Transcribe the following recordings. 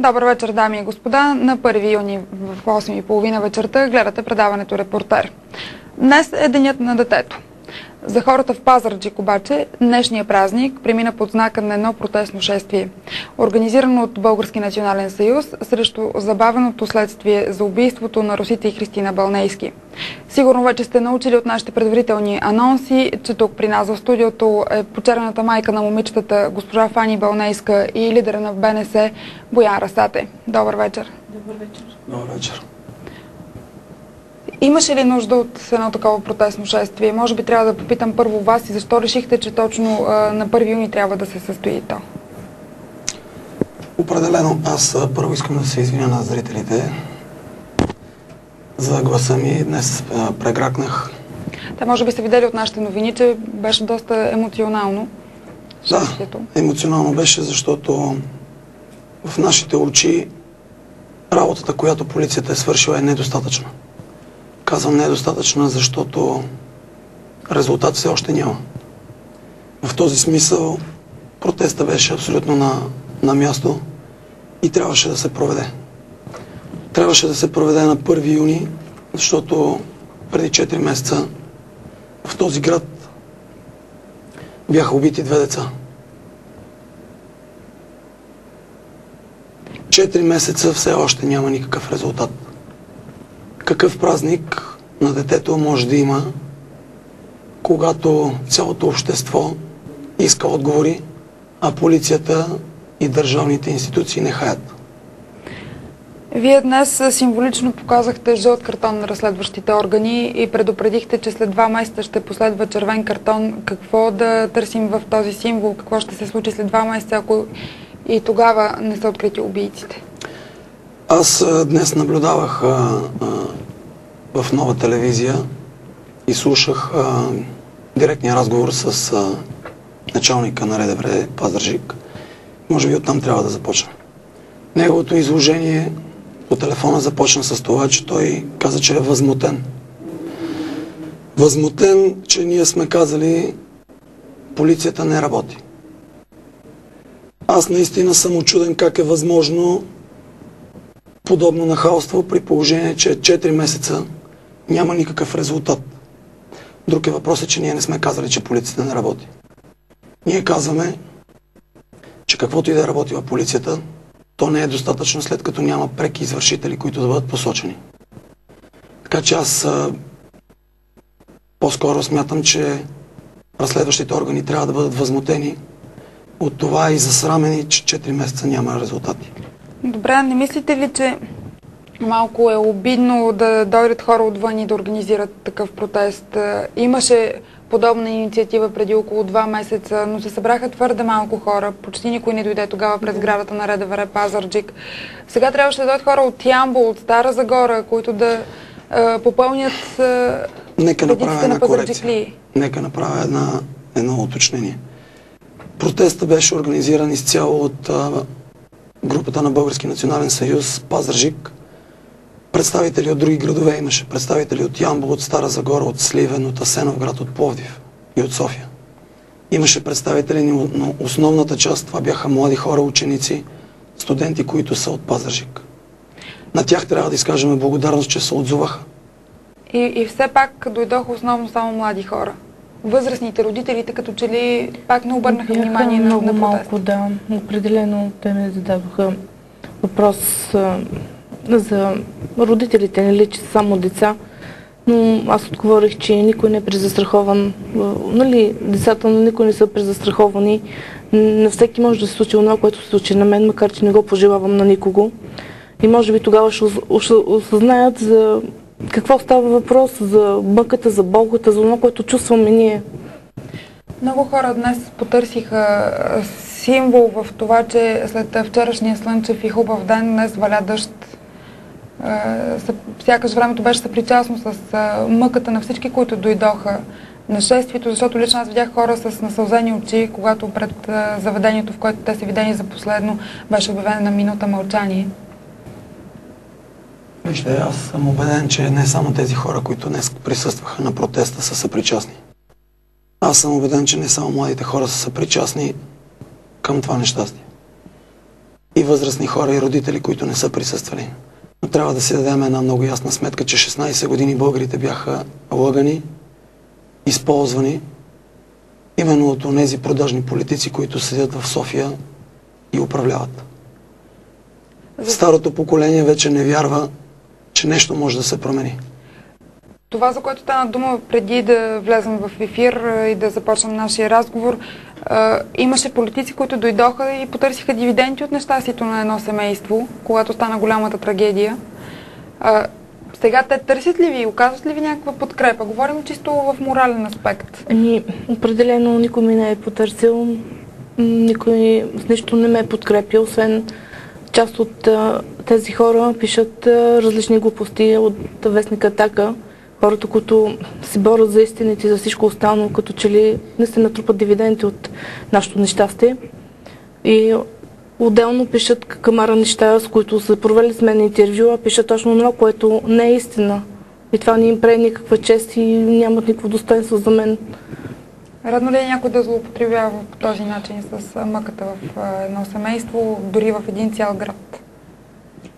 Добър вечер, дами и господа. На 1 юни в 8:30 вечерта гледате предаването Репортер. Днес е Денят на детето. За хората в Пазарджик обаче днешния празник премина под знака на едно протестно шествие, организирано от Български национален съюз срещу забавеното следствие за убийството на Росица и Христина Бълнейски. Сигурно вече сте научили от нашите предварителни анонси, че тук при нас в студиото е почерната майка на момичетата госпожа Фани Бълнейска и лидера на БНС Боян Расате. Добър вечер. Добър вечер. Добър вечер. Имаше ли нужда от едно такова протестно шествие? Може би трябва да попитам първо вас и защо решихте, че точно на 1 юни трябва да се състои то? Определено, аз първо искам да се извиня на зрителите за гласа ми. Днес прегракнах. Те може би са видели от нашите новини, че беше доста емоционално шествието. Да, емоционално беше, защото в нашите очи работата, която полицията е свършила, е недостатъчна. Казвам недостатъчна, защото резултат все още няма. В този смисъл протеста беше абсолютно на място и трябваше да се проведе. Трябваше да се проведе на 1 юни, защото преди 4 месеца в този град бяха убити 2 деца. 4 месеца все още няма никакъв резултат. Какъв празник на детето може да има, когато цялото общество иска отговори, а полицията и държавните институции не хаят? Вие днес символично показахте жълт картон на разследващите органи и предупредихте, че след 2 месеца ще последва червен картон. Какво да търсим в този символ? Какво ще се случи след 2 месеца, ако и тогава не са открити убийците? Аз днес наблюдавах в Нова телевизия и слушах директния разговор с началника на РДВР Пазарджик. Може би оттам трябва да започна. Неговото изложение по телефона започна с това, че той каза, че е възмутен. Възмутен, че ние сме казали, полицията не работи. Аз наистина съм учуден как е възможно подобно нахалство при положение, че 4 месеца няма никакъв резултат. Друг е въпросът, че ние не сме казали, че полицията не работи. Ние казваме, че каквото и да е работила полицията, то не е достатъчно, след като няма преки извършители, които да бъдат посочени. Така че аз по-скоро смятам, че разследващите органи трябва да бъдат възмутени от това и засрамени, че 4 месеца няма резултати. Добре, не мислите ли, че малко е обидно да дойдат хора отвън и да организират такъв протест? Имаше подобна инициатива преди около 2 месеца, но се събраха твърде малко хора. Почти никой не дойде тогава пред сградата на РДВР Пазарджик. Сега трябваше да дойдат хора от Ямбол, от Стара Загора, които да попълнят редиците на пазарджиклии. Нека направя едно уточнение. Протестът беше организиран изцяло от групата на Български национален съюз Пазарджик. Представители от други градове имаше. Представители от Ямбол, от Стара Загора, от Сливен, от Асеновград, от Пловдив и от София. Имаше представители, но основната част това бяха млади хора, ученици, студенти, които са от Пазарджик. На тях трябва да изкажем благодарност, че се отзоваха. И все пак дойдоха основно само млади хора. Възрастните, родителите, като че ли пак не обърнаха внимание на протест. Малко, да. Определено те ми зададоха въпрос за родителите, нали, че са само деца. Но аз отговорих, че никой не е презастрахован. Нали, децата на никой не са презастраховани. На всеки може да се случи това, което се случи на мен, макар че не го пожелавам на никого. И може би тогава ще осъзнаят за какво става въпрос, за мъката, за болката, за това, което чувстваме ние. Много хора днес потърсиха символ в това, че след вчерашния слънчев и хубав ден днес валя дъжд. Сякаш времето беше съпричастно с мъката на всички, които дойдоха на шествието, защото лично аз видях хора с насълзени очи, когато пред заведението, в което те са видени за последно, беше обявена минута мълчание. Вижте, аз съм убеден, че не само тези хора, които днес присъстваха на протеста, са съпричастни. Аз съм убеден, че не само младите хора са съпричастни към това нещастие. и възрастни хора и родители, които не са присъствали. Но трябва да си дадем една много ясна сметка, че 16 години българите бяха лъгани, използвани именно от тези продажни политици, които седят в София и управляват. Старото поколение вече не вярва, че нещо може да се промени. Това, за което стана дума преди да влезем в ефир и да започнем нашия разговор, имаше политици, които дойдоха и потърсиха дивиденти от нещастието на едно семейство, когато стана голямата трагедия. Сега те търсят ли ви, оказват ли ви някаква подкрепа? Говорим чисто в морален аспект. Определено никой ми не е потърсил, никой с нищо не ме е подкрепил, освен част от тези хора пишат различни глупости от вестника Атака. Хората, които се борят за истините и за всичко останало, като че ли не се натрупат дивиденти от нашето нещастие. И отделно пишат камара неща, с които са провели с мен интервю, а пишат точно това, което не е истина. И това не им прави никаква чест и нямат никакво достоинство за мен. Радно ли е някой да злоупотребява по този начин с мъката в едно семейство, дори в един цял град?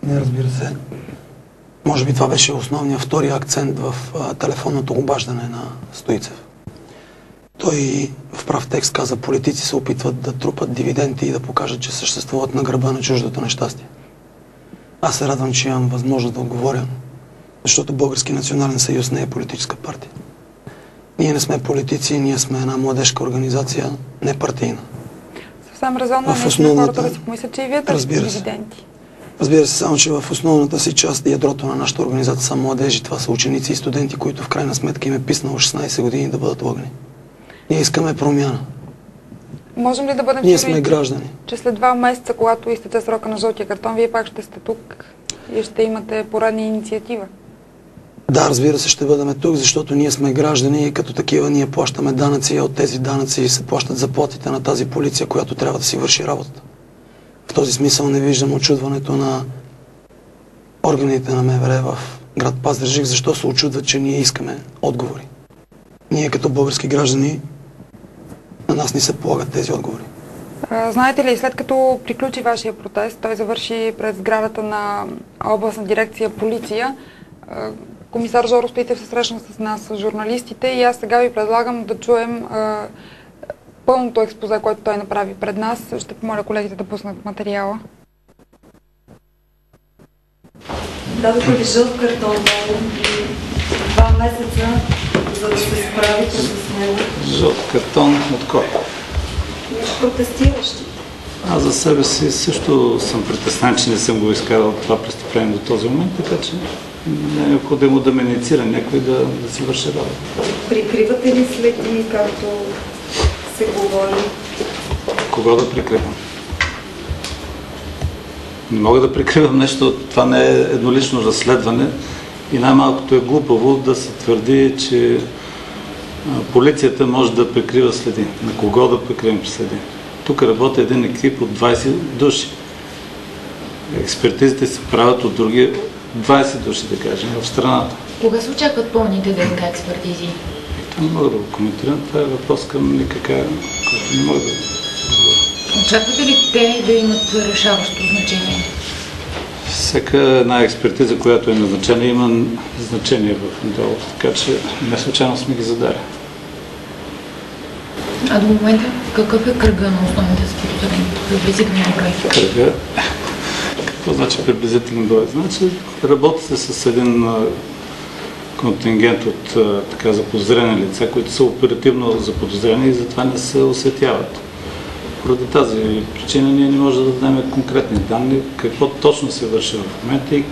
Не, разбира се. Може би това беше основният втория акцент в телефонното обаждане на Стоицев. Той в прав текст каза, политици се опитват да трупат дивиденти и да покажат, че съществуват на гърба на чуждото нещастие. Аз се радвам, че имам възможност да отговоря, защото Български национален съюз не е политическа партия. Ние не сме политици, ние сме една младежка организация, не партийна. Съвсем резонно е хората да си помислят, че и вие търсите дивиденти. Разбира се, само че в основната си част ядрото на нашата организация са младежи, това са ученици и студенти, които в крайна сметка им е писнало 16 години да бъдат лъгани. Ние искаме промяна. Можем ли да бъдем Ние сме граждани. Че след 2 месеца, когато изтече срока на жълтия картон, вие пак ще сте тук и ще имате поредна инициатива? Да, разбира се, ще бъдем тук, защото ние сме граждани и като такива ние плащаме данъци, а от тези данъци се плащат заплатите на тази полиция, която трябва да си върши работата. В този смисъл не виждам очудването на органите на МВР в град Пазарджик, защо се очудват, че ние искаме отговори. Ние като български граждани, на нас ни се полагат тези отговори. Знаете ли, след като приключи вашия протест, той завърши пред сградата на областна дирекция полиция, комисар Жоро Стоицев се срещна с нас, с журналистите, и аз сега ви предлагам да чуем пълното експозе, което той направи пред нас. Ще помоля колегите да пуснат материала. Дадоха ви жълт картон и 2 месеца, за да се справите с него. Жълт картон от кой? Протестиращи. Аз за себе си също съм притеснен, че не съм го изкарал това престъпление до този момент, така че не е необходимо да ме инициира някой да си върши работа. Прикривате ли следи, както се говори? Кого да прикривам? Не мога да прикривам нещо, това не е еднолично разследване и най-малкото е глупаво да се твърди, че полицията може да прикрива следи. На кого да прикривам следи? Тук работи един екип от 20 души. Експертизите се правят от други 20 души, да кажем, в страната. Кога се очакват пълните ДНК експертизи? Това не мога да го коментирам. Това е въпрос към НКК, който не мога да говоря. Очаквате ли те да имат решаващо значение? Всяка една експертиза, която е назначена, има значение в делото, така че не случайно сме ги задали. А до момента какъв е кръга на основните заподозрени? Приблизително брой? Кръга? Какво значи приблизително брой? Значи работи се с един контингент от така заподозрени лица, които са оперативно заподозрени и затова не се осветяват. Поради тази причина ние не можем да дадем конкретни данни, какво точно се върши в момента и